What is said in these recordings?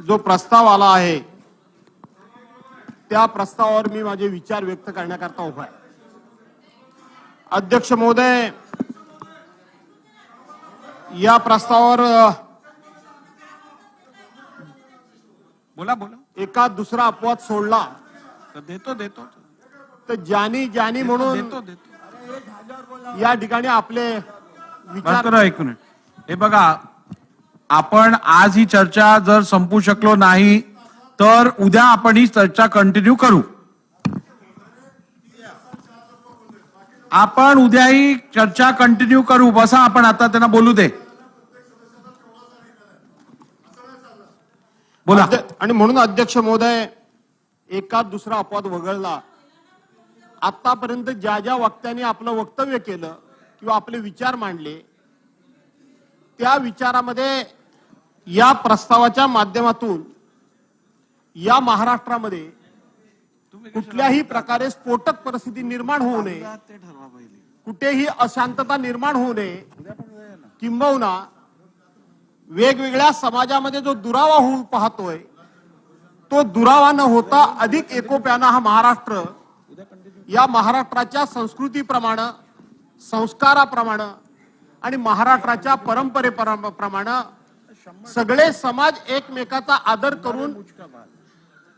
जो प्रस्ताव आला आहे त्या प्रस्तावावर मी माझे विचार व्यक्त करण्याकरता उभा आहे। अध्यक्ष महोदय, या प्रस्तावावर बोला बोला एका दुसरा अपवाद सोडला देतो तर ज्यानी म्हणून देतो या ठिकाणी आपले विचार एक मिनिट। हे बघा, आपण आज ही चर्चा जर संपू शकलो नाही तर उद्या आपण ही चर्चा कंटिन्यू करू। आपण उद्या ही चर्चा कंटिन्यू करू। बसा, आपण आता त्यांना बोलू दे। बोला। आणि म्हणून अध्यक्ष महोदय, एका दुसरा अपवाद वगळला आतापर्यंत ज्या ज्या वक्त्यांनी आपलं वक्तव्य केलं किंवा आपले विचार मांडले त्या विचारामध्ये या प्रस्तावाच्या माध्यमातून या महाराष्ट्रामध्ये कुठल्याही प्रकारे स्फोटक परिस्थिती निर्माण होऊ नये, कुठेही अशांतता निर्माण होऊ नये, किंबहुना वेगवेगळ्या समाजामध्ये जो दुरावा होऊ पाहतोय तो दुरावा न होता अधिक एकोप्यानं हा महाराष्ट्र या महाराष्ट्राच्या संस्कृतीप्रमाणे, संस्काराप्रमाणे आणि महाराष्ट्राच्या परंपरेप्रमाणे सगळे समाज एकमेकाचा आदर करून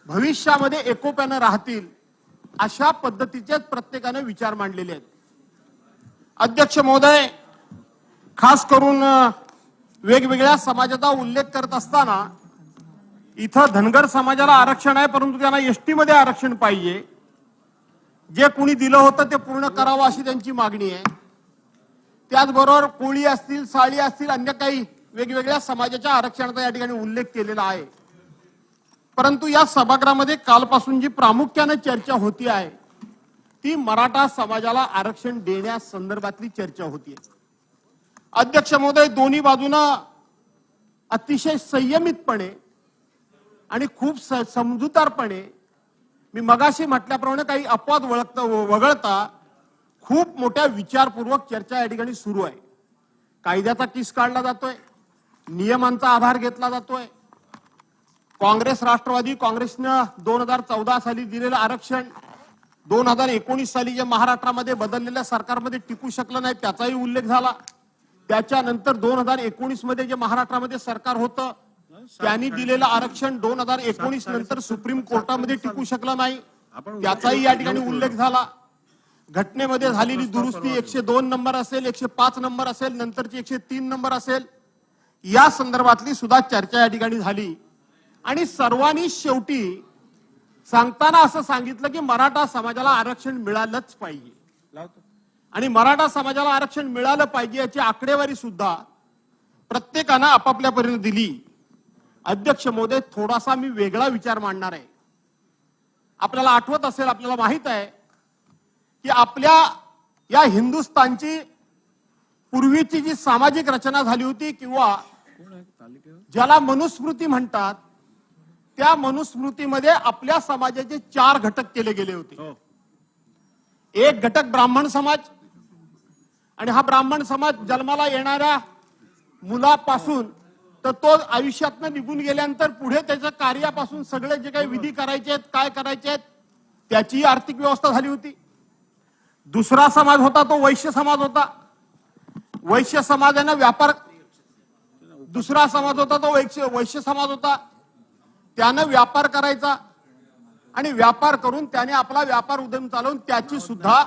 भविष्यामध्ये एकोप्यानं राहतील अशा पद्धतीचे प्रत्येकाने विचार मांडलेले आहेत। अध्यक्ष महोदय, खास करून वेगवेगळ्या समाजाचा उल्लेख करत असताना इथं धनगर समाजाला आरक्षण आहे, परंतु त्यांना एसटी मध्ये आरक्षण पाहिजे। जे कोणी दिलं होतं ते पूर्ण करावं अशी त्यांची मागणी आहे। त्याचबरोबर कोळी असतील, साळी असतील, अन्य काही वेगवेगळ्या समाजाच्या आरक्षणाचा या ठिकाणी उल्लेख केलेला आहे। परंतु या सभागृहामध्ये कालपासून जी प्रामुख्याने चर्चा होती आहे ती मराठा समाजाला आरक्षण देण्यासंदर्भातली चर्चा होती। अध्यक्ष महोदय, दोन्ही बाजूनं अतिशय संयमितपणे आणि खूप समजूतदारपणे, मी मगाशी म्हटल्याप्रमाणे काही अपवाद वगळता खूप मोठ्या विचारपूर्वक चर्चा या ठिकाणी सुरू आहे। कायद्याचा किस काढला जातोय, नियमांचा आधार घेतला जातोय। काँग्रेस, राष्ट्रवादी काँग्रेसनं 2014 साली दिलेलं आरक्षण 2019 साली जे महाराष्ट्रामध्ये बदललेल्या सरकारमध्ये टिकू शकलं नाही त्याचाही उल्लेख झाला। त्याच्यानंतर 2019 मध्ये जे महाराष्ट्रामध्ये सरकार होतं त्यांनी दिलेलं आरक्षण 2019 नंतर सुप्रीम कोर्टामध्ये टिकू शकलं नाही त्याचाही या ठिकाणी उल्लेख झाला। घटनेमध्ये झालेली दुरुस्ती 102 नंबर असेल, 105 नंबर असेल, नंतरची 103 नंबर असेल, या संदर्भातली सुद्धा चर्चा या ठिकाणी झाली। आणि सर्वांनी शेवटी सांगताना असं सांगितलं की मराठा समाजाला आरक्षण मिळालंच पाहिजे आणि मराठा समाजाला आरक्षण मिळालं पाहिजे याची आकडेवारी सुद्धा प्रत्येकानं आपापल्या परीने दिली। अध्यक्ष महोदय, थोडासा मी वेगळा विचार मांडणार आहे। आपल्याला आठवत असेल, आपल्याला माहित आहे की आपल्या या हिंदुस्थानची पूर्वीची जी सामाजिक रचना झाली होती किंवा ज्याला मनुस्मृती म्हणतात त्या मनुस्मृतीमध्ये आपल्या समाजाचे 4 घटक केले गेले होते। एक घटक ब्राह्मण समाज, आणि हा ब्राह्मण समाज जन्माला येणाऱ्या मुलापासून तर तो आयुष्यातनं निघून गेल्यानंतर पुढे त्याच्या कार्यापासून सगळे जे काही विधी करायचे आहेत, काय करायचे आहेत त्याची आर्थिक व्यवस्था झाली होती। दुसरा समाज होता तो वैश्य समाज होता। वैश्य समाजाने व्यापार, दुसरा समाज होता तो वैश्य समाज होता, त्यानं व्यापार करायचा आणि व्यापार करून त्याने आपला व्यापार उद्यम चालवून त्याची सुद्धा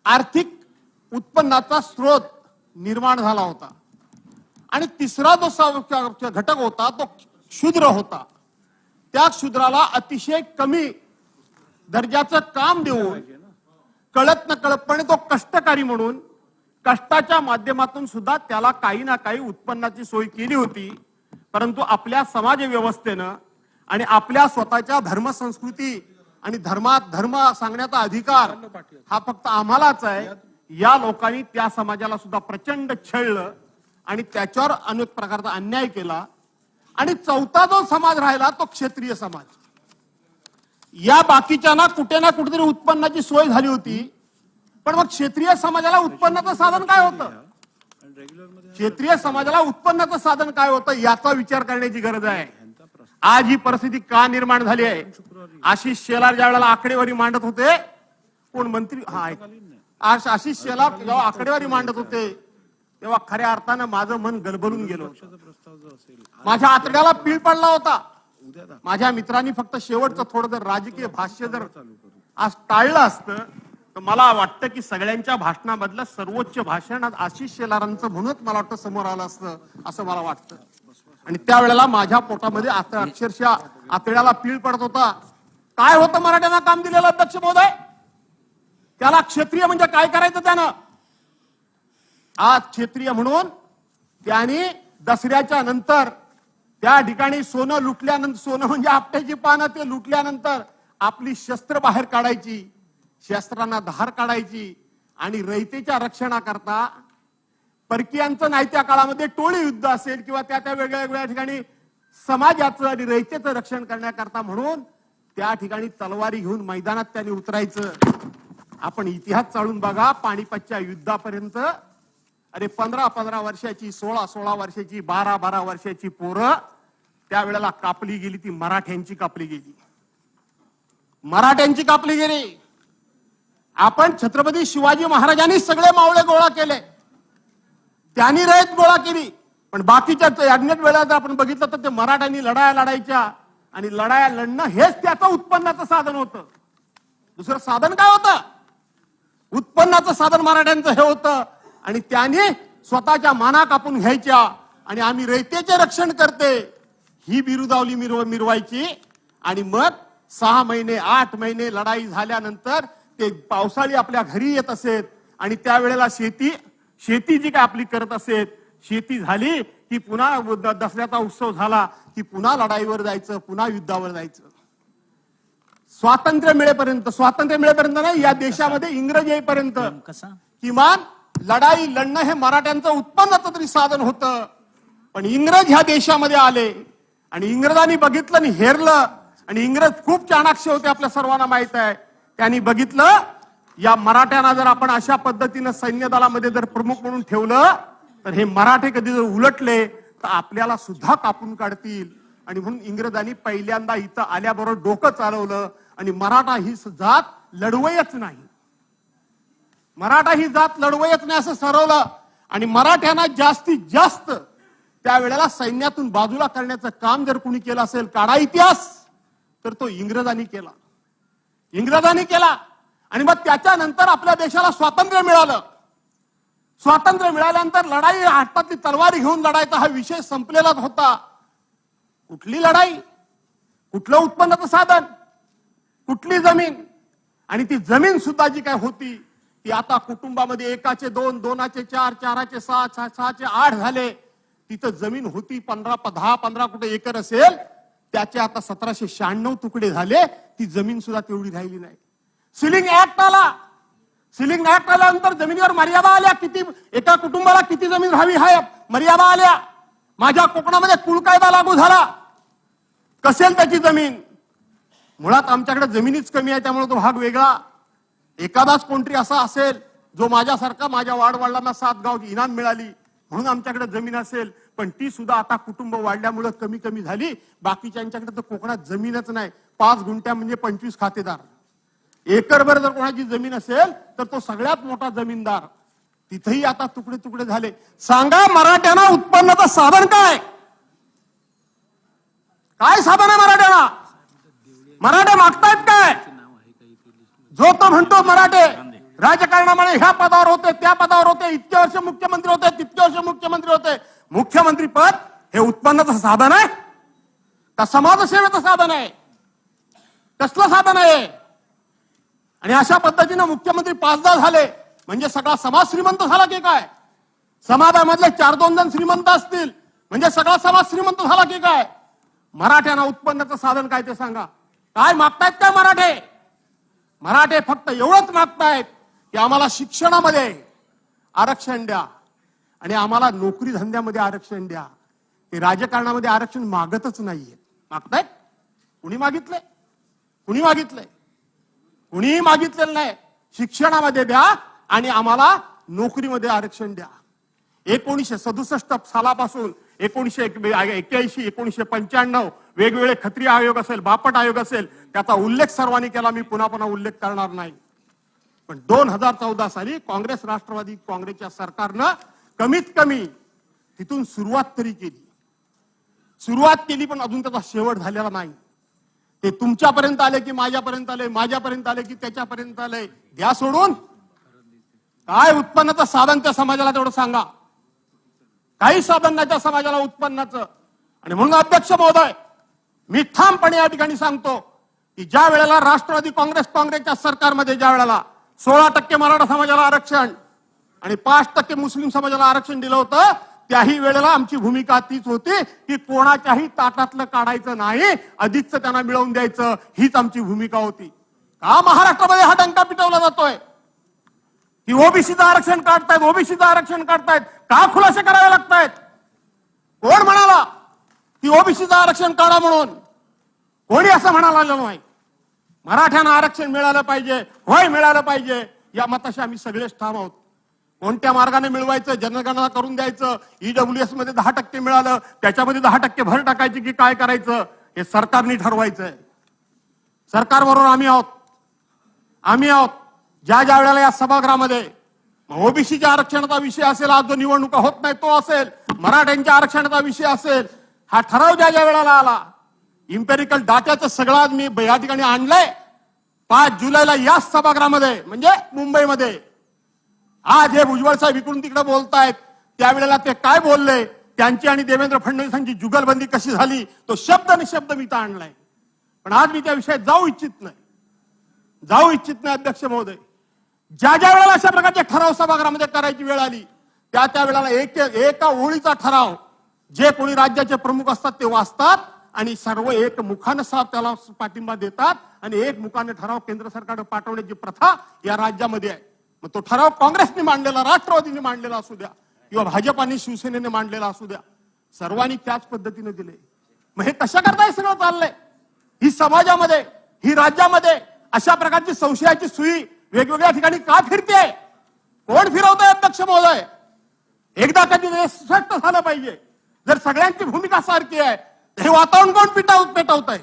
आर्थिक उत्पन्नाचा स्रोत निर्माण झाला होता। आणि तिसरा जो घटक होता तो शूद्र होता। त्या शूद्राला अतिशय कमी दर्जाचं काम देऊन कळत न कळतपणे तो कष्टकारी म्हणून कष्टाच्या माध्यमातून सुद्धा त्याला काही ना काही उत्पन्नाची सोय केली होती। परंतु आपल्या समाज व्यवस्थेनं आणि आपल्या स्वतःच्या धर्मसंस्कृती आणि धर्म सांगण्याचा अधिकार हा फक्त आम्हालाच आहे, या लोकांनी त्या समाजाला सुद्धा प्रचंड छळलं आणि त्याच्यावर अनेक प्रकारचा अन्याय केला। आणि चौथा जो समाज राहिला तो क्षत्रिय समाज। या बाकीच्यांना कुठे ना कुठेतरी उत्पन्नाची सोय झाली होती, पण मग क्षत्रिय समाजाला उत्पन्नाचं साधन काय होतं? क्षेत्रीय समाजाला उत्पन्नाचं साधन काय होतं याचा विचार करण्याची गरज आहे। आज ही परिस्थिती का निर्माण झाली आहे? आशिष शेलार ज्या वेळेला आकडेवारी मांडत होते, कोण मंत्री आशिष शेलार जेव्हा आकडेवारी मांडत होते तेव्हा खऱ्या अर्थानं माझं मन गलबलून गेलं होतं. माझ्या आतड्याला पीळ पडला होता. माझ्या मित्रांनी फक्त शेवटचं थोडं जर राजकीय भाष्य जर आज टाळलं असतं तर मला वाटतं की सगळ्यांच्या भाषणामधलं सर्वोच्च भाषण आज आशिष शेलारांचं म्हणूनच मला वाटतं समोर आलं असतं असं मला वाटतं. आणि त्यावेळेला माझ्या पोटामध्ये अक्षरशः आतड्याला पीळ पडत होता. काय होतं मराठ्यांना काम दिलेलं अध्यक्ष महोदय? त्याला क्षत्रिय म्हणजे काय करायचं त्यानं? आज क्षत्रिय म्हणून त्यांनी दसऱ्याच्या नंतर त्या ठिकाणी सोनं लुटल्यानंतर, सोनं म्हणजे आपट्याची पानं, ते लुटल्यानंतर आपली शस्त्र बाहेर काढायची, शस्त्रांना धार काढायची आणि रयतेच्या रक्षणाकरता परकीयांचं नाही त्या काळामध्ये टोळी युद्ध असेल किंवा त्या त्या वेगळ्या वेगळ्या ठिकाणी समाजाचं आणि रयतेचं रक्षण करण्याकरता म्हणून त्या ठिकाणी तलवारी घेऊन मैदानात त्यांनी उतरायचं. आपण इतिहास चाळून बघा, पानिपतच्या युद्धापर्यंत अरे 15-15 वर्षाची, 16-16 वर्षाची, 12-12 वर्षाची पोरं त्यावेळेला कापली गेली. ती मराठ्यांची कापली गेली, मराठ्यांची कापली गेली. आपण छत्रपती शिवाजी महाराजांनी सगळे मावळे गोळा केले, त्यांनी रयत गोळा केली. पण बाकीच्या अज्ञात वेळा जर आपण बघितलं तर ते मराठ्यांनी लढाया लढायच्या आणि लढाया लढणं हेच त्याचं उत्पन्नाचं साधन होतं. दुसरं साधन काय होतं? उत्पन्नाचं साधन मराठ्यांचं हे होतं. आणि त्यांनी स्वतःच्या माना कापून घ्यायच्या आणि आम्ही रयतेचे रक्षण करते ही बिरुदावली मिरवायची. आणि मग 6 महिने 8 महिने लढाई झाल्यानंतर ते पावसाळी आपल्या घरी येत असेल आणि त्यावेळेला शेती जी काय आपली करत असेल, शेती झाली की पुन्हा दसऱ्याचा उत्सव झाला की पुन्हा लढाईवर जायचं, पुन्हा युद्धावर जायचं. स्वातंत्र्य मिळेपर्यंत नाही, या देशामध्ये इंग्रज येईपर्यंत किमान लढाई लढणं हे मराठ्यांचं उत्पन्नाचं तरी साधन होतं. पण इंग्रज ह्या देशामध्ये आले आणि इंग्रजांनी बघितलं आणि हेरलं. आणि इंग्रज खूप चाणाक्ष होते, आपल्या सर्वांना माहित आहे. त्यांनी बघितलं या मराठ्यांना जर आपण अशा पद्धतीनं सैन्य दलामध्ये जर प्रमुख म्हणून ठेवलं तर हे मराठे कधी जर उलटले तर आपल्याला सुद्धा कापून काढतील. आणि म्हणून इंग्रजांनी पहिल्यांदा इथं आल्याबरोबर डोकं चालवलं आणि मराठा ही जात लढवयच नाही, मराठा ही जात लढवयच नाही असं ठरवलं. आणि मराठ्यांना जास्तीत जास्त त्यावेळेला सैन्यातून बाजूला करण्याचं काम जर कुणी केलं असेल काढा इतिहास, तर तो इंग्रजांनी केला. आणि मग त्याच्यानंतर आपल्या देशाला स्वातंत्र्य मिळालं. स्वातंत्र्य मिळाल्यानंतर लढाई, हातातली तलवारी घेऊन लढायचा हा विषय संपलेलाच होता. कुठली लढाई, कुठलं उत्पन्नाचं साधन, कुठली जमीन? आणि ती जमीन सुद्धा जी काय होती ती आता कुटुंबामध्ये एकाचे 2, 2चे 4, 4चे 6, 6चे 8 झाले. तिथं जमीन होती 10-15 कुठे एकर असेल, त्याचे आता 1796 तुकडे झाले. ती जमीन सुद्धा तेवढी राहिली नाही. सिलिंग ऍक्ट आल्यानंतर जमिनीवर मर्यादा आल्या. किती एका कुटुंबाला किती जमीन राहावी हा मर्यादा आल्या. माझ्या कोकणामध्ये कुळ कायदा लागू झाला. कसेल त्याची जमीन? मुळात आमच्याकडे जमिनीच कमी आहे, त्यामुळे तो भाग वेगळा. एखादाच कोणतरी असा असेल जो माझ्यासारखा, माझ्या वाडवडिलांना 7 गाव इनाम मिळाली म्हणून आमच्याकडे जमीन असेल, पण ती सुद्धा आता कुटुंब वाढल्यामुळे कमी कमी झाली. बाकीच्यांच्याकडे तर कोकणात जमीनच नाही. 5 गुंठ्या म्हणजे 25 खातेदार. एकरभर जर कोणाची जमीन असेल तर तो सगळ्यात मोठा जमीनदार. तिथेही आता तुकडे तुकडे झाले. सांगा मराठ्यांना उत्पन्नाचं साधन काय? काय साधन आहे मराठ्यांना? मराठे मागतायत काय? जो तो म्हणतो मराठे राजकारणामुळे ह्या पदावर होते, त्या पदावर होते, इतके वर्ष मुख्यमंत्री होते, तितके वर्ष मुख्यमंत्री होते. मुख्यमंत्री पद हे उत्पन्नाचं साधन आहे का समाजसेवेचं साधन आहे? कसलं साधन आहे? आणि अशा पद्धतीने मुख्यमंत्री 5दा झाले म्हणजे सगळा समाज श्रीमंत झाला की काय? समाजामधले 4-2 जण श्रीमंत असतील म्हणजे सगळा समाज श्रीमंत झाला की काय? मराठ्यांना उत्पन्नाचं साधन काय ते सांगा. काय मागतायत काय मराठे? मराठे फक्त एवढंच मागतायत की आम्हाला शिक्षणामध्ये आरक्षण द्या आणि आम्हाला नोकरी धंद्यामध्ये आरक्षण द्या. ते राजकारणामध्ये आरक्षण मागतच नाहीये. मागतायत? कुणी मागितलंय? कुणी मागितलंय? कुणीही मागितलेलं नाही. शिक्षणामध्ये द्या आणि आम्हाला नोकरीमध्ये आरक्षण द्या. 1967 सालापासून 1981, 1995 वेगवेगळे खत्री आयोग असेल, बापट आयोग असेल, त्याचा उल्लेख सर्वांनी केला. मी पुन्हा पुन्हा उल्लेख करणार नाही. पण 2014 साली काँग्रेस राष्ट्रवादी काँग्रेसच्या सरकारनं कमीत कमी तिथून सुरुवात तरी केली. सुरुवात केली पण अजून त्याचा शेवट झालेला नाही. ते तुमच्यापर्यंत आले की माझ्यापर्यंत आले, माझ्यापर्यंत आले की त्याच्यापर्यंत आले. द्या सोडून. काय उत्पन्नाचं साधन त्या समाजाला तेवढं सांगा. काही साधन नाही त्या समाजाला उत्पन्नाचं. आणि म्हणून अध्यक्ष महोदय, मी ठामपणे या ठिकाणी सांगतो की ज्या वेळेला राष्ट्रवादी काँग्रेसच्या सरकारमध्ये ज्या वेळेला 16% मराठा समाजाला आरक्षण आणि 5% मुस्लिम समाजाला आरक्षण दिलं होतं, त्याही वेळेला आमची भूमिका तीच होती की कोणाच्याही ताटातलं काढायचं नाही, अधिकचं त्यांना मिळवून द्यायचं, हीच आमची भूमिका होती. का महाराष्ट्रामध्ये हा डंका पिटवला जातोय की ओबीसीचं आरक्षण काढतायत, ओबीसीचं आरक्षण काढतायत? का खुलासे करावे लागतायत? कोण म्हणाला की ओबीसीचं आरक्षण काढा म्हणून? कोणी असं म्हणाला नाही. मराठ्यांना आरक्षण मिळालं पाहिजे, होय मिळालं पाहिजे, या मताशी आम्ही सगळेच ठाम आहोत. कोणत्या मार्गाने मिळवायचं, जनगणना करून द्यायचं, ईडब्ल्यूएस मध्ये 10% मिळालं, त्याच्यामध्ये 10% भर टाकायची की काय करायचं, हे सरकारने ठरवायचंय. सरकारबरोबर आम्ही आहोत. ज्या वेळेला या सभागृहामध्ये ओबीसीच्या आरक्षणाचा विषय असेल, आज जो निवडणुका होत नाही तो असेल, मराठ्यांच्या आरक्षणाचा विषय असेल, हा ठराव ज्या वेळेला आला, इम्पेरिकल डाटाचं सगळं आज मी या ठिकाणी आणलंय. 5 जुलैला याच सभागृहामध्ये म्हणजे मुंबईमध्ये आज हे भुजबळ साहेब इकडून तिकडे बोलतायत, त्यावेळेला ते काय बोलले, त्यांची आणि देवेंद्र फडणवीसांची जुगलबंदी कशी झाली, तो शब्द निशब्द मी इथं आणलाय. पण आज मी त्या विषयात जाऊ इच्छित नाही अध्यक्ष महोदय. ज्या वेळेला अशा प्रकारचे ठराव सभागृहामध्ये करायची वेळ आली, त्या वेळेला एका ओळीचा ठराव जे कोणी राज्याचे प्रमुख असतात ते वाचतात आणि सर्व एक मुखानं त्याला पाठिंबा देतात आणि एक मुखाने ठराव केंद्र सरकारने पाठवण्याची प्रथा या राज्यामध्ये आहे. मग तो ठराव काँग्रेसने मांडलेला, राष्ट्रवादीने मांडलेला असू द्या किंवा भाजपाने शिवसेनेने मांडलेला असू द्या, सर्वांनी त्याच पद्धतीने दिले. मग हे कशा करता हे सगळं चाललंय? ही समाजामध्ये, ही राज्यामध्ये अशा प्रकारची संशयाची सुई वेगवेगळ्या ठिकाणी का फिरते? कोण फिरवतंय अध्यक्ष महोदय? एकदा कधी स्पष्ट झालं पाहिजे. जर सगळ्यांची भूमिका सारखी आहे, हे वातावरण कोण पेटवत आहे?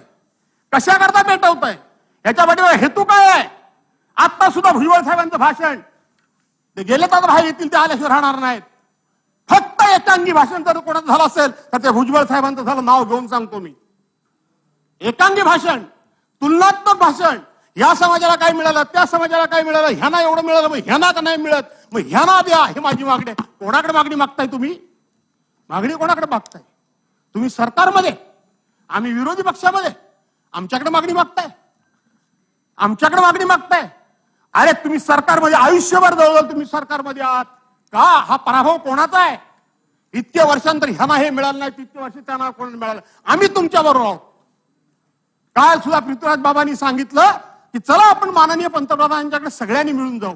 कशा करता पेटवत आहे? याच्या पाठीवर हेतू काय आहे? आता सुद्धा भुजबळ साहेबांचं भाषण, ते गेले तर बाहेर येतील, ते आल्याशिवाय राहणार नाहीत. फक्त एकांगी भाषण जर कोणाचं झालं असेल तर ते भुजबळ साहेबांचं झालं. नाव घेऊन सांगतो मी. एकांगी भाषण, तुलनात्मक भाषण. या समाजाला काय मिळालं, त्या समाजाला काय मिळालं, ह्यांना एवढं मिळालं, मग ह्यांना का नाही मिळत, मग ह्यांना द्या, हे माझी मागणी. कोणाकडे मागणी मागताय तुम्ही? मागणी कोणाकडे मागताय तुम्ही? सरकारमध्ये, आम्ही विरोधी पक्षामध्ये, आमच्याकडे मागणी मागताय? अरे तुम्ही सरकारमध्ये आयुष्यभर जवळ तुम्ही सरकारमध्ये आहात का? हा पराभव कोणाचा आहे? इतके वर्षांतर ह्यांना हे मिळालं नाही, तितके वर्ष त्यांना कोण मिळालं. आम्ही तुमच्या बरोबर आहोत. काल सुद्धा पृथ्वीराज बाबांनी सांगितलं की चला आपण माननीय पंतप्रधानांच्याकडे सगळ्यांनी मिळून जाऊ.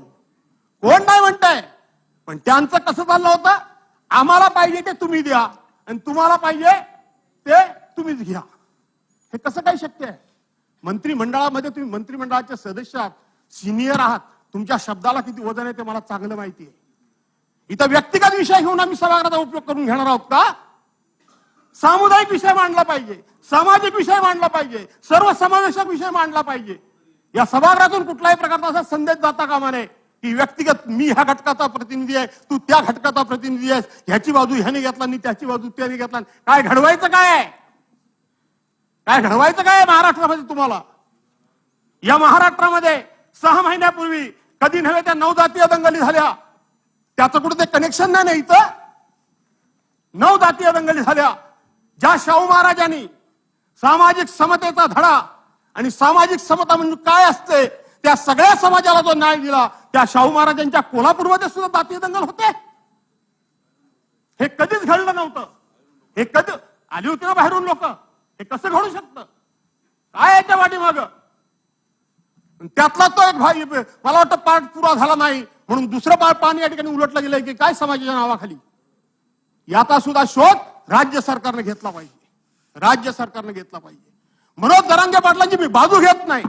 कोण नाही म्हणताय, पण त्यांचं कसं चाललं होतं, आम्हाला पाहिजे ते तुम्ही द्या आणि तुम्हाला पाहिजे ते तुम्हीच घ्या. हे कसं काय शक्य आहे? मंत्रिमंडळामध्ये तुम्ही मंत्रिमंडळाचे सदस्य आहात, सिनियर आहात, तुमच्या शब्दाला किती वजन आहे ते मला चांगलं माहिती आहे. इथं व्यक्तिगत विषय घेऊन आम्ही सभागृहाचा उपयोग करून घेणार आहोत का? सामुदायिक विषय मांडला पाहिजे, सामाजिक विषय मांडला पाहिजे, सर्वसमावेशक विषय मांडला पाहिजे. या सभागृहातून कुठल्याही प्रकारचा असा संदेश जाता कामा नये की व्यक्तिगत मी ह्या घटकाचा प्रतिनिधी आहे, तू त्या घटकाचा प्रतिनिधी आहेस, ह्याची बाजू ह्याने घेतला आणि त्याची बाजू त्याने घेतला. काय घडवायचं काय आहे? महाराष्ट्रामध्ये तुम्हाला? या महाराष्ट्रामध्ये 6 महिन्यापूर्वी कधी नव्हे त्या 9 जातीय दंगली झाल्या, त्याचं कुठे ते कनेक्शन नाही ना इथं? 9 जातीय दंगली झाल्या. ज्या शाहू महाराजांनी सामाजिक समतेचा धडा आणि सामाजिक समता म्हणजे काय असते त्या सगळ्या समाजाला जो न्याय दिला, त्या शाहू महाराजांच्या कोल्हापूरमध्ये सुद्धा जातीय दंगल होते. हे कधीच घडलं नव्हतं. हे कधी आली होती ना बाहेरून लोक? हे कसं घडू शकतं? काय याच्या पाठीमागं? त्यातला तो एक भाई, मला वाटतं पाठ पुरा झाला नाही म्हणून दुसरं पान या ठिकाणी उलटलं गेलंय की काय समाजाच्या नावाखाली. याचा सुद्धा शोध राज्य सरकारने घेतला पाहिजे. मनोज जरांगे पाटलांची मी बाजू घेत नाही.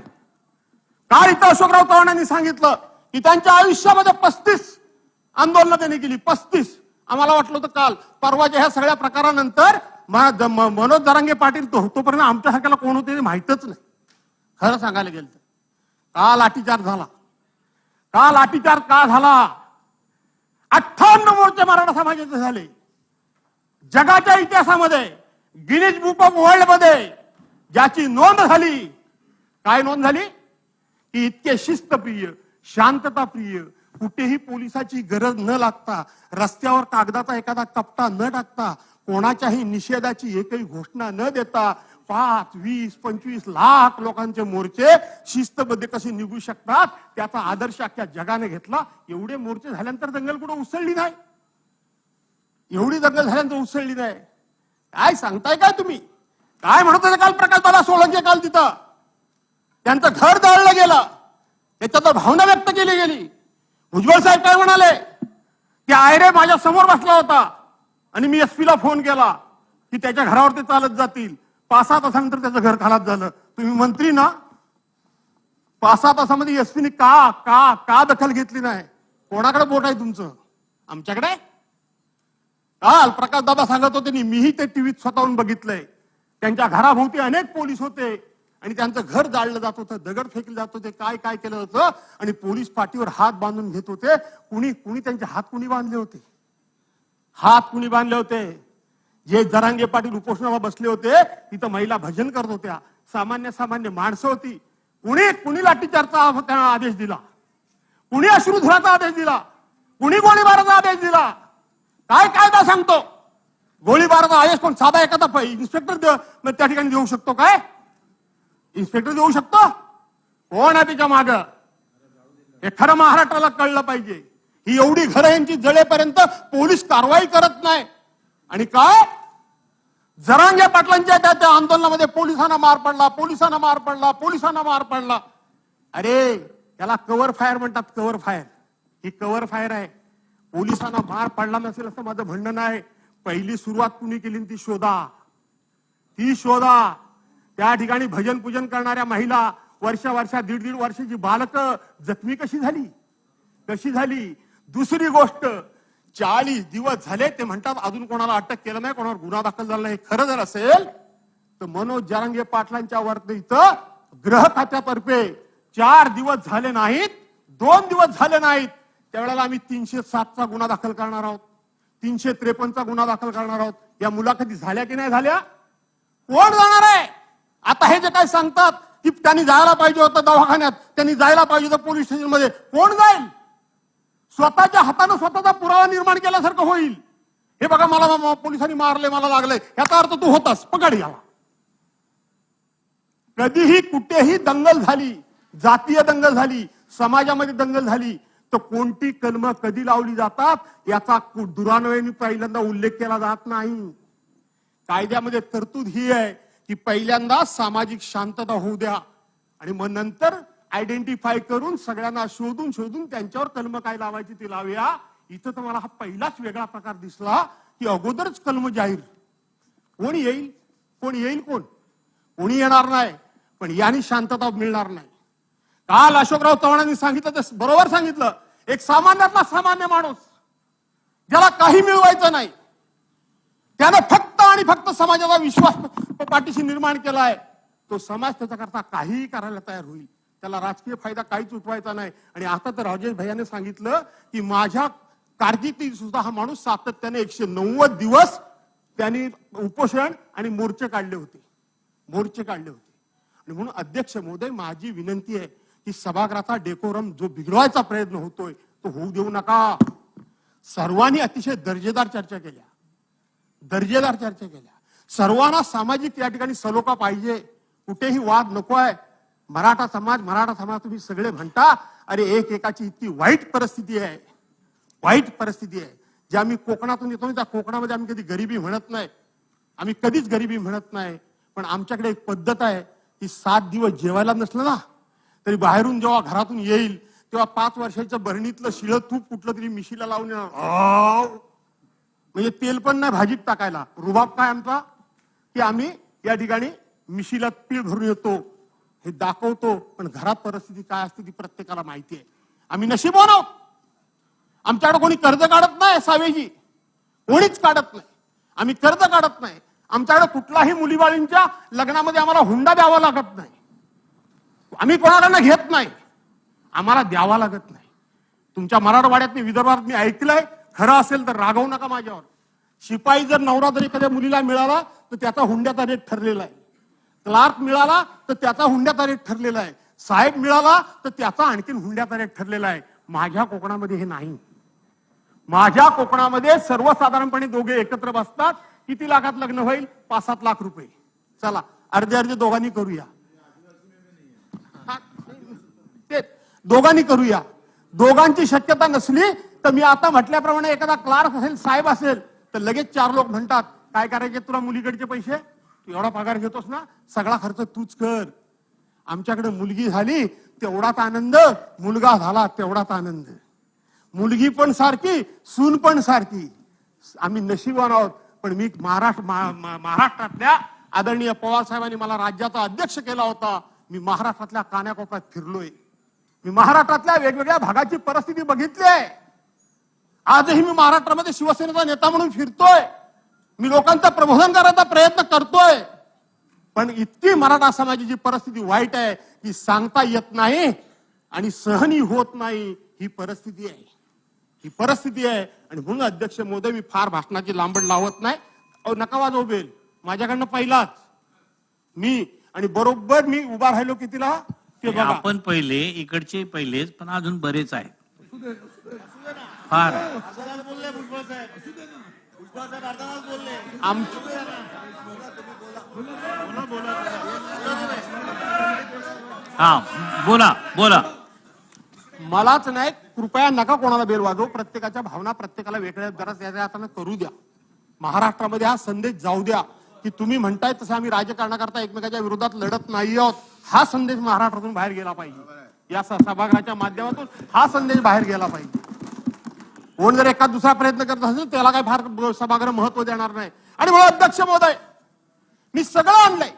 काल इथं अशोकराव चव्हाणांनी सांगितलं की त्यांच्या आयुष्यामध्ये 35 आंदोलनं त्यांनी केली, 35. आम्हाला वाटलं होतं काल परवाच्या ह्या सगळ्या प्रकारानंतर मनोज जरांगे पाटील तोपर्यंत आमच्यासारख्याला कोण होते माहितच नाही. खरं सांगायला गेलं तर का लाठीचार्ज झाला, का लाठीचार्ज का झाला? 58 मोर्चे मराठा समाजाचे झाले. जगाच्या इतिहासामध्ये गिनीज बुक ऑफ वर्ल्ड मध्ये ज्याची नोंद झाली, काय नोंद झाली की इतके शिस्तप्रिय, शांतताप्रिय, कुठेही पोलिसाची गरज न लागता, रस्त्यावर कागदाचा एखादा कपटा न टाकता, कोणाच्याही निषेधाची एकही घोषणा न देता 5, 20, 25 लाख लोकांचे मोर्चे शिस्तबद्ध कसे निघू शकतात त्याचा आदर्श अख्ख्या जगाने घेतला. एवढे मोर्चे झाल्यानंतर दंगल कुठं उसळली नाही, एवढी दंगल झाल्यानंतर उसळली नाही. काय सांगताय काय तुम्ही? काय म्हणत होते काल प्रकाश दादा सोळंके? काल तिथं त्यांचं घर जाळलं गेलं, त्याच्यात भावना व्यक्त केली गेली. भुजबळ साहेब काय म्हणाले की आयरे माझ्या समोर बसला होता आणि मी एसपीला फोन केला की त्याच्या घरावर ते चालत जातील. 5-6 तासानंतर त्याचं घर खालास झालं. तुम्ही मंत्री ना, 5-6 तासामध्ये एसपीने का का का दखल घेतली नाही? कोणाकडे बोट आहे तुमचं? आमच्याकडे. काल प्रकाश दादा सांगत होते, मीही ते टीव्हीत स्वतःहून बघितलंय. त्यांच्या घराभोवती अनेक पोलीस होते आणि त्यांचं घर जाळलं जात होतं, दगड फेकले जात होते, काय काय केलं होतं आणि पोलीस पाठीवर हात बांधून घेत होते. कुणी त्यांचे हात कुणी बांधले होते? हात कुणी बांधले होते? जे जरांगे पाटील उपोषणाला बसले होते तिथं महिला भजन करत होत्या, सामान्य माणसं होती. कुणी लाठीचार्जचा आदेश दिला? कुणी अश्रुधुराचा आदेश दिला? कुणी गोळीबाराचा आदेश दिला? काय कायदा सांगतो? गोळीबाराचा आदेश कोण साधा एखादा इन्स्पेक्टर त्या ठिकाणी देऊ शकतो? काय इन्स्पेक्टर देऊ शकतो? कोण आहे त्याच्या माग? हे खरं महाराष्ट्राला कळलं पाहिजे. ही एवढी घरं यांची जळेपर्यंत पोलीस कारवाई करत नाही. आणि काय जरांगे पाटलांच्या त्या आंदोलनामध्ये पोलिसांना मार पडला. अरे त्याला कव्हर फायर म्हणतात, कव्हर फायर. ही कव्हर फायर आहे. पोलिसांना मार पडला नसेल असं माझं म्हणणं नाही. पहिली सुरुवात कुणी केली ती शोधा. त्या ठिकाणी भजन पूजन करणाऱ्या महिला, वर्षा दीड वर्षाची बालकं जखमी कशी झाली? दुसरी गोष्ट, 40 दिवस झाले ते म्हणतात अजून कोणाला अटक केलं नाही, कोणावर गुन्हा दाखल झाला नाही. खरं जर असेल तर मनोज जरांगे पाटलांच्या वरती इथं गृह खात्यातर्फे 4 दिवस झाले नाहीत, 2 दिवस झाले नाहीत, त्यावेळेला आम्ही 307चा गुन्हा दाखल करणार आहोत, 353चा गुन्हा दाखल करणार आहोत. या मुलाखती झाल्या की नाही झाल्या? कोण जाणार आहे? आता हे जे काय सांगतात की त्यांनी जायला पाहिजे होतं दवाखान्यात, त्यांनी जायला पाहिजे होतं पोलीस स्टेशन मध्ये, कोण जाईल? स्वतःच्या हाताने स्वतःचा पुरावा निर्माण केल्यासारखं होईल. हे बघा मला पोलिसांनी मारले, मला लागले, याचा अर्थ तू होतास, पकड याला. कधीही कुठेही दंगल झाली, जातीय दंगल झाली, समाजामध्ये दंगल झाली तर कोणती कलम कधी लावली जातात याचा दुरान्वयाने पहिल्यांदा उल्लेख केला जात नाही. कायद्यामध्ये तरतूद ही आहे की पहिल्यांदा सामाजिक शांतता होऊ द्या आणि मग नंतर आयडेंटिफाय करून सगळ्यांना शोधून त्यांच्यावर कलम काय लावायची ते लावूया. इथं तर मला हा पहिलाच वेगळा प्रकार दिसला की अगोदरच कलम जाहीर. कोण येईल? कोणी येणार नाही, पण याने शांतता मिळणार नाही. काल अशोकराव चव्हाणांनी सांगितलं ते बरोबर सांगितलं. एक सामान्यातला सामान्य माणूस ज्याला काही मिळवायचं नाही, त्याने फक्त आणि फक्त समाजाचा विश्वास पाठीशी निर्माण केलाय, तो समाज त्याच्याकरता काहीही करायला तयार होईल. त्याला राजकीय फायदा काहीच उठवायचा नाही. आणि आता तर राजेश भैयाने सांगितलं की माझ्या कारकिर्दीत सुद्धा हा माणूस सातत्याने 190 दिवस त्यांनी उपोषण आणि मोर्चे काढले होते. आणि म्हणून अध्यक्ष महोदय, माझी विनंती आहे की सभागृहाचा डेकोरम जो बिघडवायचा प्रयत्न होतोय तो होऊ देऊ नका. सर्वांनी अतिशय दर्जेदार चर्चा केल्या. सर्वांना सामाजिक या ठिकाणी सलोखा पाहिजे, कुठेही वाद नको आहे. मराठा समाज तुम्ही सगळे म्हणता, अरे एकाची इतकी वाईट परिस्थिती आहे जे आम्ही कोकणातून येतो, त्या कोकणामध्ये आम्ही कधी गरिबी म्हणत नाही, आम्ही कधीच गरिबी म्हणत नाही. पण आमच्याकडे एक पद्धत आहे की 7 दिवस जेवायला नसलं ना तरी बाहेरून जेव्हा घरातून येईल तेव्हा 5 वर्षाच्या भरणीतलं शिळं तूप कुठलं तरी मिशीला लावून येणार. म्हणजे तेल पण नाही भाजीत टाकायला. रुबाब काय आमचा की आम्ही या ठिकाणी मिशीला पीळ भरून येतो, हे दाखवतो, पण घरात परिस्थिती काय असते ती प्रत्येकाला माहिती आहे. आम्ही नशीबवान आहोत, आमच्याकडे कोणी कर्ज काढत नाही. सावेजी कोणीच काढत नाही. आम्ही कर्ज काढत नाही. आमच्याकडे कुठलाही मुलीबाळींच्या लग्नामध्ये आम्हाला हुंडा द्यावा लागत नाही. आम्ही कोणाकडनं घेत नाही. आम्हाला द्यावा लागत नाही. तुमच्या मराठवाड्यात विदर्भात मी ऐकलंय, खरं असेल तर रागवू नका माझ्यावर. शिपाई जर नवरा जर एखाद्या मुलीला मिळाला तर त्याचा हुंड्याचा रेट ठरलेला आहे. क्लार्क मिळाला तर त्याचा हुंड्याचा रेट ठरलेला आहे. साहेब मिळाला तर त्याचा आणखीन हुंड्याचा रेट ठरलेला आहे. माझ्या कोकणामध्ये हे नाही. माझ्या कोकणामध्ये सर्वसाधारणपणे दोघे एकत्र बसतात. किती लाखात लग्न होईल? 5-7 लाख रुपये. चला अर्धे अर्धे दोघांनी करूया. ते दोघांनी करूया. दोघांची शक्यता नसली तर मी आता म्हटल्याप्रमाणे एखादा क्लार्क असेल, साहेब असेल, तर लगेच 4 लोक म्हणतात काय करायचे तुला मुलीकडचे पैसे? तू एवढा पगार घेतोस ना, सगळा खर्च तूच कर. आमच्याकडे मुलगी झाली तेवढाच आनंद, मुलगा झाला तेवढाच आनंद. मुलगी पण सारखी, सून पण सारखी. आम्ही नशिबवान आहोत. पण मी महाराष्ट्रातल्या आदरणीय पवार साहेबांनी मला राज्याचा अध्यक्ष केला होता. मी महाराष्ट्रातल्या कानाकोपऱ्यात फिरलोय. मी महाराष्ट्रातल्या वेगवेगळ्या भागाची परिस्थिती बघितली आहे. आजही मी महाराष्ट्रामध्ये शिवसेनेचा नेता म्हणून फिरतोय. मी लोकांचं प्रबोधन करायचा प्रयत्न करतोय. पण इतकी मराठा समाजाची परिस्थिती वाईट आहे की सांगता येत नाही आणि सहनी होत नाही. ही परिस्थिती आहे. ही परिस्थिती आहे. आणि म्हणून अध्यक्ष महोदय, मी फार भाषणाची लांबड लावत नाही. नका वाजवू बेल. माझ्याकडनं पहिलाच मी आणि बरोबर मी उभा राहिलो कितीला ते बघा. आपण पहिले इकडचे पहिलेच, पण अजून बरेच आहेत. फार हा बोला बोला. मलाच नाही, कृपया नका कोणाला बेल वाजवू. प्रत्येकाच्या भावना प्रत्येकाला वेगळ्या जरा त्याच्या हाताने करू द्या. महाराष्ट्रामध्ये हा संदेश जाऊ द्या की तुम्ही म्हणताय तसं आम्ही राजकारणाकरता एकमेकाच्या विरोधात लढत नाही आहोत. हा संदेश महाराष्ट्रातून बाहेर गेला पाहिजे. या सभागृहाच्या माध्यमातून हा संदेश बाहेर गेला पाहिजे. कोण जर एखाद दुसरा प्रयत्न करत असेल त्याला काही फार सभागृह महत्व देणार नाही. आणि म्हणून अध्यक्ष महोदय, मी सगळं आणलंय.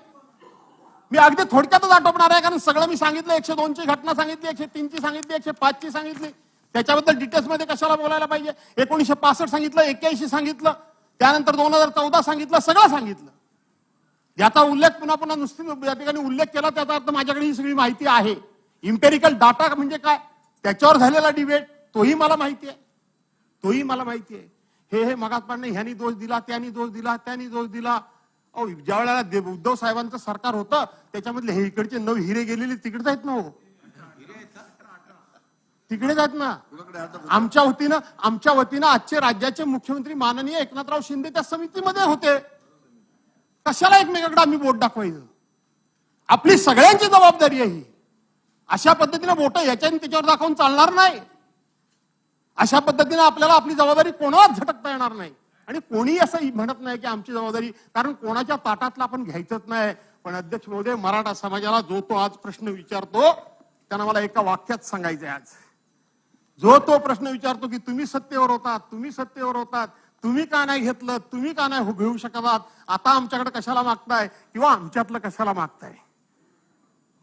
मी अगदी थोडक्यातच आटोपणार आहे, कारण सगळं मी सांगितलं. 102 ची घटना सांगितली, 103 ची सांगितली, 105 ची सांगितली. त्याच्याबद्दल डिटेल्स मध्ये कशाला बोलायला पाहिजे? 1965 सांगितलं, 81 सांगितलं, त्यानंतर 2014 सांगितलं, सगळं सांगितलं. याचा उल्लेख पुन्हा पुन्हा नुसती या ठिकाणी उल्लेख केला त्याचा अर्थ माझ्याकडे ही सगळी माहिती आहे. इम्पेरिकल डाटा म्हणजे काय, त्याच्यावर झालेला डिबेट तोही मला माहिती आहे. तोही मला माहिती आहे. हे मगात पाडणे, ह्यांनी दोष दिला, त्यांनी दोष दिला, त्यांनी दोष दिला. ज्या वेळेला उद्धव साहेबांचं सरकार होतं त्याच्यामधले हे इकडचे 9 हिरे गेलेले तिकडेच आहेत ना. हो, तिकडेच आहेत ना. आमच्या वतीनं आजचे राज्याचे मुख्यमंत्री माननीय एकनाथराव शिंदे त्या समितीमध्ये होते. कशाला एकमेकांकडे आम्ही बोट दाखवायचं? आपली सगळ्यांची जबाबदारी आहे ही. अशा पद्धतीने बोट याच्याने त्याच्यावर दाखवून चालणार नाही. अशा पद्धतीने आपल्याला आपली जबाबदारी कोणालाच झटकता येणार नाही. आणि कोणी असं म्हणत नाही की आमची जबाबदारी, कारण कोणाच्या ताटातला आपण घ्यायचंच नाही. पण अध्यक्ष महोदय, मराठा समाजाला जो तो आज प्रश्न विचारतो त्यांना मला एका वाक्यात सांगायचंय. आज जो तो प्रश्न विचारतो की तुम्ही सत्तेवर होतात, तुम्ही सत्तेवर होतात, तुम्ही का नाही घेतलं, तुम्ही का नाही घेऊ शकत आहात, आता आमच्याकडे कशाला मागताय किंवा आमच्यातलं कशाला मागताय.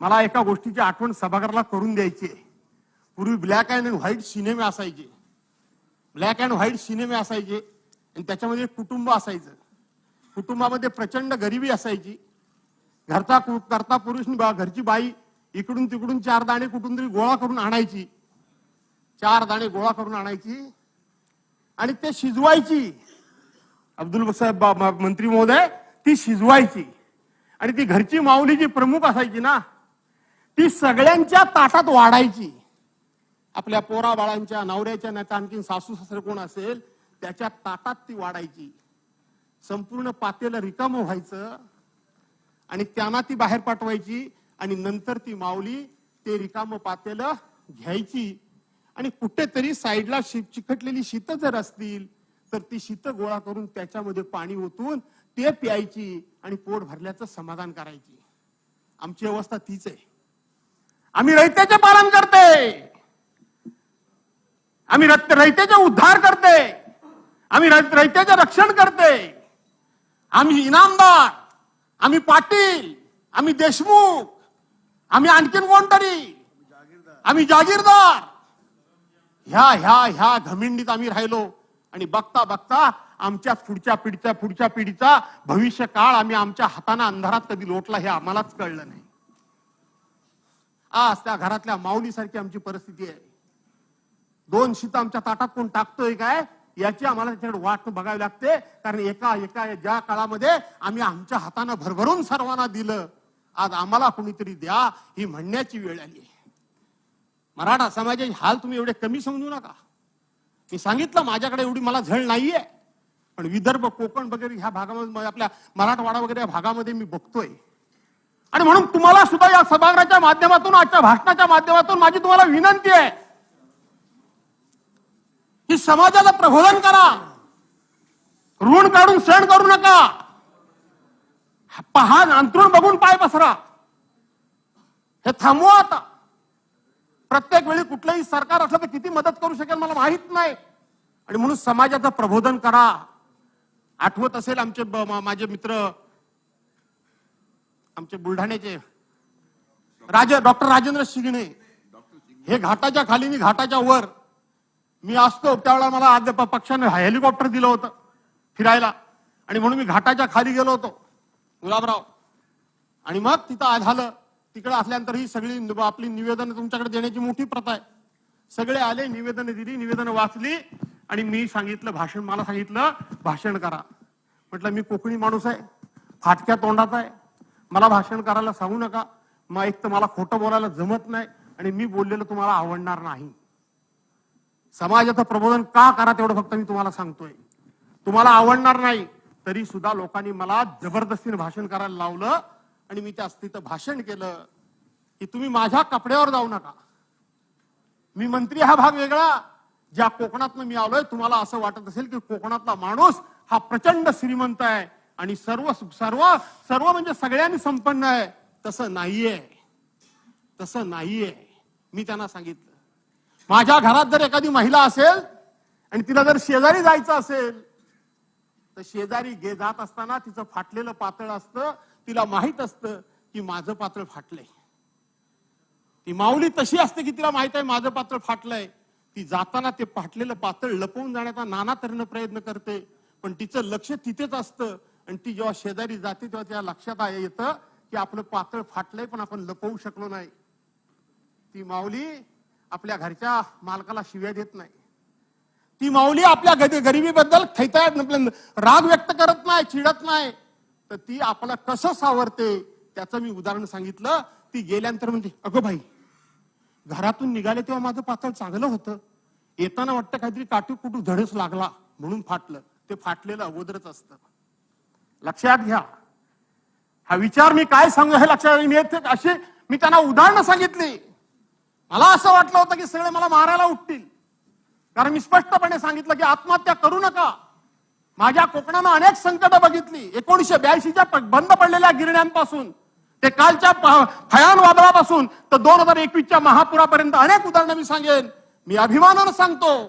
मला एका गोष्टीची आठवण सभागृहाला करून द्यायची आहे. पूर्वी ब्लॅक अँड व्हाईट सिनेमे असायचे. ब्लॅक अँड व्हाईट सिनेमे असायचे आणि त्याच्यामध्ये कुटुंब असायचं. कुटुंबामध्ये प्रचंड गरिबी असायची. करता पुरुष घरची बाई इकडून तिकडून 4 दाणे कुठून तरी गोळा करून आणायची. 4 दाणे गोळा करून आणायची आणि ते शिजवायची. अब्दुल साहेब मंत्री महोदय, ती शिजवायची. आणि ती घरची माऊली जी प्रमुख असायची ना, ती सगळ्यांच्या ताटात वाढायची. आपल्या पोरा बाळांच्या, नवऱ्याच्या, नाही आणखी सासू सासरे कोण असेल त्याच्या ताटात ती वाढायची. संपूर्ण पातेलं रिकामं व्हायचं आणि त्यांना ती बाहेर पाठवायची. आणि नंतर ती माऊली ते रिकामं पातेलं घ्यायची आणि कुठेतरी साईडला चिकटलेली शीतं जर असतील तर ती शीतं गोळा करून त्याच्यामध्ये पाणी ओतून ते प्यायची आणि पोट भरल्याचं समाधान करायची. आमची अवस्था तीच आहे. आम्ही रयतेचे पालन करते, आम्ही रयतेचे उद्धार करते, आम्ही रयतेचे रक्षण करते. आम्ही इनामदार, आम्ही पाटील, आम्ही देशमुख, आम्ही आणखीन कोणतरी, आम्ही जागीरदार, ह्या घमिंडीत आम्ही राहिलो. आणि बघता बघता आमच्याच पुढच्या पिढीचा भविष्य काळ आम्ही आमच्या हाताने अंधारात कधी लोटला हे आम्हालाच कळलं नाही. आज त्या घरातल्या माऊलीसारखी आमची परिस्थिती आहे. 2 शीत आमच्या ताटात कोण टाकतोय काय याची आम्हाला त्याच्याकडे वाट बघावी लागते. कारण एका ज्या काळामध्ये आम्ही आमच्या हाताने भरभरून सर्वांना दिलं, आज आम्हाला कोणीतरी द्या ही म्हणण्याची वेळ आली आहे. मराठा समाजाचे हाल तुम्ही एवढे कमी समजू नका. मी सांगितलं माझ्याकडे एवढी मला झळ नाहीये, पण विदर्भ, कोकण वगैरे ह्या भागामध्ये, आपल्या मराठवाडा वगैरे या भागामध्ये मी बघतोय. आणि म्हणून तुम्हाला सुद्धा या सभागृहाच्या माध्यमातून, आजच्या भाषणाच्या माध्यमातून माझी तुम्हाला विनंती आहे की समाजाला प्रबोधन करा, ऋण काढून सण करू नका. पहा, अंतरून बघून पाय पसरा, हे थांबवा आता. प्रत्येक वेळी कुठलंही सरकार असलं तर किती मदत करू शकेल मला माहित नाही. आणि म्हणून समाजाचं प्रबोधन करा. आठवत असेल माझे मित्र, आमचे बुलढाण्याचे डॉक्टर राजेंद्र शिगणे, हे घाटाच्या खाली मी घाटाच्या वर मी असतो त्यावेळेला मला पक्षाने हेलिकॉप्टर दिलं होतं फिरायला. आणि म्हणून मी घाटाच्या खाली गेलो होतो गुलाबराव. आणि मग तिथं झालं, तिकडे असल्यानंतर ही सगळी आपली निवेदन तुमच्याकडे देण्याची मोठी प्रथा आहे. सगळे आले, निवेदन दिली, निवेदन वाचली आणि मी सांगितलं मला सांगितलं भाषण करा. म्हटलं मी कोकणी माणूस आहे, फाटक्या तोंडाचा आहे, मला भाषण करायला सांगू नका. मग एक तर मला खोटं बोलायला जमत नाही आणि मी बोललेलं तुम्हाला आवडणार नाही. समाजाचं प्रबोधन का करा तेवढं फक्त मी तुम्हाला सांगतोय. तुम्हाला आवडणार नाही तरी सुद्धा लोकांनी मला जबरदस्तीने भाषण करायला लावलं आणि मी त्या तिथं भाषण केलं की तुम्ही माझ्या कपड्यावर जाऊ नका. मी मंत्री हा भाग वेगळा. ज्या कोकणातनं मी आलोय, तुम्हाला असं वाटत असेल की कोकणातला माणूस हा प्रचंड श्रीमंत आहे आणि सर्व सर्व म्हणजे सगळ्यांनी संपन्न आहे. तसं नाहीये, तसं नाहीये. मी त्यांना सांगितलं माझ्या घरात जर एखादी महिला असेल आणि तिला जर शेजारी जायचं असेल तर शेजारी जात असताना तिचं फाटलेलं पातळ असतं, तिला माहित असतं की माझं पातळ फाटलंय. ती माऊली तशी असते की तिला माहित आहे माझं पातळ फाटलंय. ती जाताना ते फाटलेलं पातळ लपवून जाण्याचा नाना तऱ्हेने प्रयत्न करते, पण तिचं लक्ष तिथेच असतं. आणि ती जेव्हा शेजारी जाते तेव्हा त्या लक्षात येतं की आपलं पातळ फाटलंय पण आपण लपवू शकलो नाही. ती माऊली आपल्या घरच्या मालकाला शिव्या देत नाही. ती माऊली आपल्या गरिबीबद्दल राग व्यक्त करत नाही, चिडत नाही. तर ती आपलं कसं सावरते त्याचं मी उदाहरण सांगितलं. ती गेल्यानंतर म्हणजे अगं बाई, घरातून निघाले तेव्हा माझं पातळ चांगलं होतं, येताना वाटतं काहीतरी काटूकुटू धडच लागला म्हणून फाटलं. ते फाटलेलं अगोदरच असतं. लक्षात घ्या. हा विचार मी काय सांगू हे लक्षात अशी मी त्यांना उदाहरणं सांगितली. मला असं वाटलं होतं की सगळे मला मारायला उठतील, कारण मी स्पष्टपणे सांगितलं की आत्महत्या करू नका. माझ्या कोकणानं अनेक संकट बघितली. 1982च्या बंद पडलेल्या गिरण्यांपासून ते कालच्या भयान वादळापासून तर 2021च्या महापुरापर्यंत अनेक उदाहरणं मी सांगेन. मी अभिमानानं सांगतो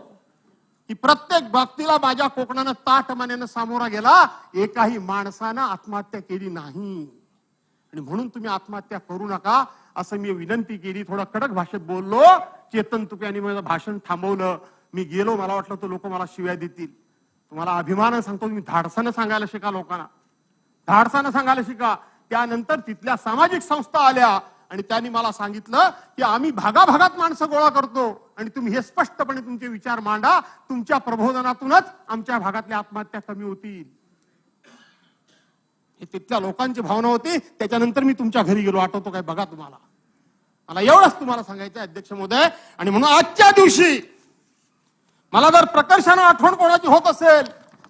की प्रत्येक बाबतीला माझ्या कोकणानं ताटमानेनं सामोरा गेला. एकाही माणसानं आत्महत्या केली नाही. आणि म्हणून तुम्ही आत्महत्या करू नका असं मी विनंती केली. थोडा कडक भाषेत बोललो. चेतन तुपे यांनी माझं भाषण थांबवलं. मी गेलो, मला वाटलं तो लोक मला शिव्या देतील. तुम्हाला अभिमानानं सांगतो, मी धाडसानं सांगायला शिका लोकांना, धाडसानं सांगायला शिका. त्यानंतर तिथल्या सामाजिक संस्था आल्या आणि त्यांनी मला सांगितलं की आम्ही भागाभागात माणसं गोळा करतो आणि तुम्ही हे स्पष्टपणे तुमचे विचार मांडा. तुमच्या प्रबोधनातूनच आमच्या भागातल्या आत्महत्या कमी होतील. हे तिथल्या लोकांची भावना होती. त्याच्यानंतर मी तुमच्या घरी गेलो, आठवतो काय बघा तुम्हाला. मला एवढंच तुम्हाला सांगायचं अध्यक्ष महोदय. आणि म्हणून आजच्या दिवशी मला जर प्रकर्षानं आठवण कोणाची होत असेल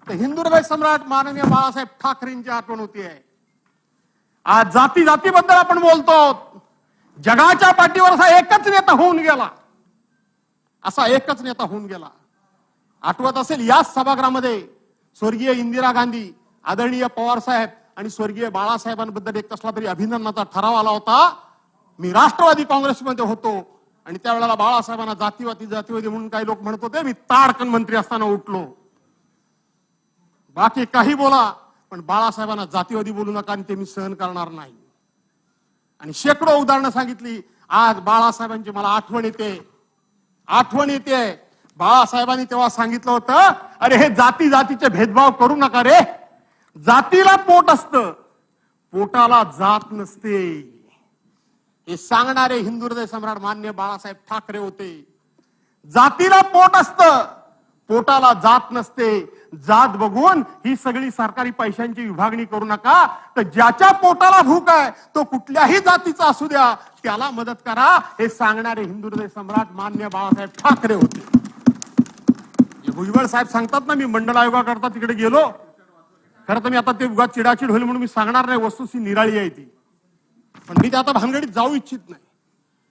तर हिंदुहृदय सम्राट माननीय बाळासाहेब ठाकरेंची आठवण होतीये. आज जातीबद्दल आपण बोलतो. जगाच्या पाठीवर असा एकच नेता होऊन गेला, असा एकच नेता होऊन गेला. आठवत असेल याच सभागृहामध्ये स्वर्गीय इंदिरा गांधी, आदरणीय पवार साहेब आणि स्वर्गीय बाळासाहेबांबद्दल एक कसला तरी अभिनंदनाचा ठराव आला होता. मी राष्ट्रवादी काँग्रेसमध्ये होतो आणि त्यावेळेला बाळासाहेबांना जातीवादी म्हणून काही लोक म्हणत होते. मी ताडकन मंत्री असताना उठलो. बाकी काही बोला पण बाळासाहेबांना जातीवादी बोलू नका आणि ते मी सहन करणार नाही. आणि शेकडो उदाहरणं सांगितली. आज बाळासाहेबांची मला आठवण येते. बाळासाहेबांनी तेव्हा सांगितलं होतं, अरे हे जाती जातीचे भेदभाव करू नका रे, जातीला पोट असतं, पोटाला जात नसते. हे सांगणारे हिंदू हृदय सम्राट मान्य बाळासाहेब ठाकरे होते. जातीला पोट असतं, पोटाला जात नसते. जात बघून ही सगळी सरकारी पैशांची विभागणी करू नका. तर ज्याच्या पोटाला भूक आहे तो कुठल्याही जातीचा असू द्या, त्याला मदत करा. हे सांगणारे हिंदू हृदय सम्राट मान्य बाळासाहेब ठाकरे होते. भुजबळ साहेब सांगतात ना, मी मंडल आयोगाकरता तिकडे गेलो. खरं तर मी आता ते उगाच चिडाचिड होईल म्हणून मी सांगणार नाही, वस्तुस्थिती निराळी आहे ती. पण मी त्या आता भानगडीत जाऊ इच्छित नाही.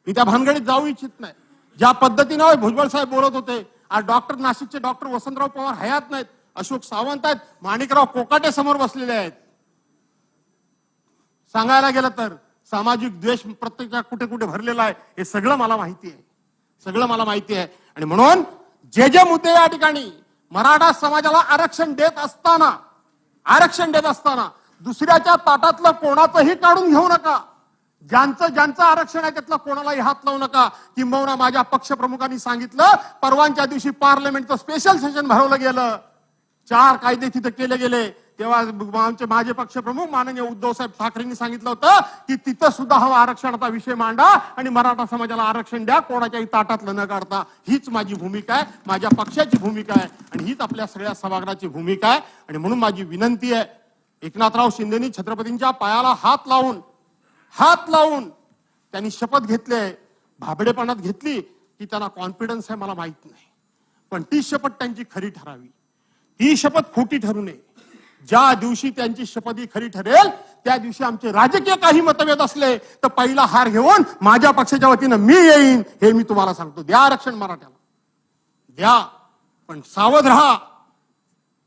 मी त्या भानगडीत जाऊ इच्छित नाही. ज्या पद्धतीनं भुजबळ साहेब बोलत होते, आज डॉक्टर नाशिकचे डॉक्टर वसंतराव पवार हयात नाहीत, अशोक सावंत आहेत, माणिकराव कोकाटे समोर बसलेले आहेत. सांगायला गेलं तर सामाजिक द्वेष प्रत्येक कुठे कुठे भरलेला आहे, हे सगळं मला माहिती आहे. सगळं मला माहिती आहे. आणि म्हणून जे मुद्दे या ठिकाणी मराठा समाजाला आरक्षण देत असताना दुसऱ्याच्या ताटातलं कोणाचंही काढून घेऊ नका. ज्यांचं आरक्षण आहे त्यातलं कोणालाही हात लावू नका. किंबहुना माझ्या पक्षप्रमुखांनी सांगितलं, परवानच्या दिवशी पार्लमेंटचं स्पेशल सेशन भरवलं गेलं, 4 कायदे तिथे केले गेले. तेव्हा माझे पक्षप्रमुख माननीय उद्धव साहेब ठाकरेंनी सांगितलं होतं की तिथं सुद्धा हा आरक्षणाचा विषय मांडा आणि मराठा समाजाला आरक्षण द्या, कोणाच्याही ताटातलं न काढता. हीच माझी भूमिका आहे, माझ्या पक्षाची भूमिका आहे आणि हीच आपल्या सगळ्या सभागृहाची भूमिका आहे. आणि म्हणून माझी विनंती आहे, एकनाथराव शिंदेनी छत्रपतींच्या पायाला हात लावून त्यांनी शपथ घेतली आहे. भाबडेपणात घेतली की त्यांना कॉन्फिडन्स आहे मला माहित नाही, पण ती शपथ त्यांची खरी ठरावी. ती शपथ खोटी ठरू नये. ज्या दिवशी त्यांची शपथ ही खरी ठरेल त्या दिवशी आमचे राजकीय काही मतभेद असले तर पहिला हार घेऊन माझ्या पक्षाच्या वतीनं मी येईन, हे मी तुम्हाला सांगतो. द्या आरक्षण मराठ्याला, द्या, पण सावध राहा.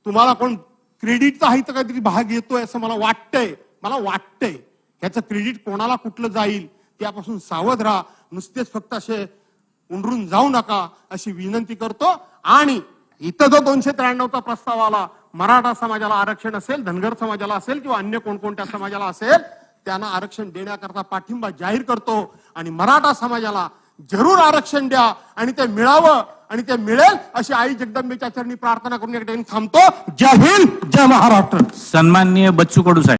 तुम्हाला कोण क्रेडिटचा आहे तर काहीतरी भाग येतोय असं मला वाटतंय. ह्याचं क्रेडिट कोणाला कुठलं जाईल त्यापासून सावध राहा. नुसतेच फक्त असे उंडरून जाऊ नका अशी विनंती करतो. आणि इथं जो 293चा प्रस्ताव आला, मराठा समाजाला आरक्षण असेल, धनगर समाजाला असेल किंवा अन्य कोणकोणत्या समाजाला असेल, त्यांना आरक्षण देण्याकरता पाठिंबा जाहीर करतो. आणि मराठा समाजाला जरूर आरक्षण द्या आणि ते मिळावं आणि ते मिळेल अशी आई जगदंबेच्या चरणी प्रार्थना करून एक थांबतो. जय हिंद, जय महाराष्ट्र. सन्माननीय बच्चू कडू साहेब.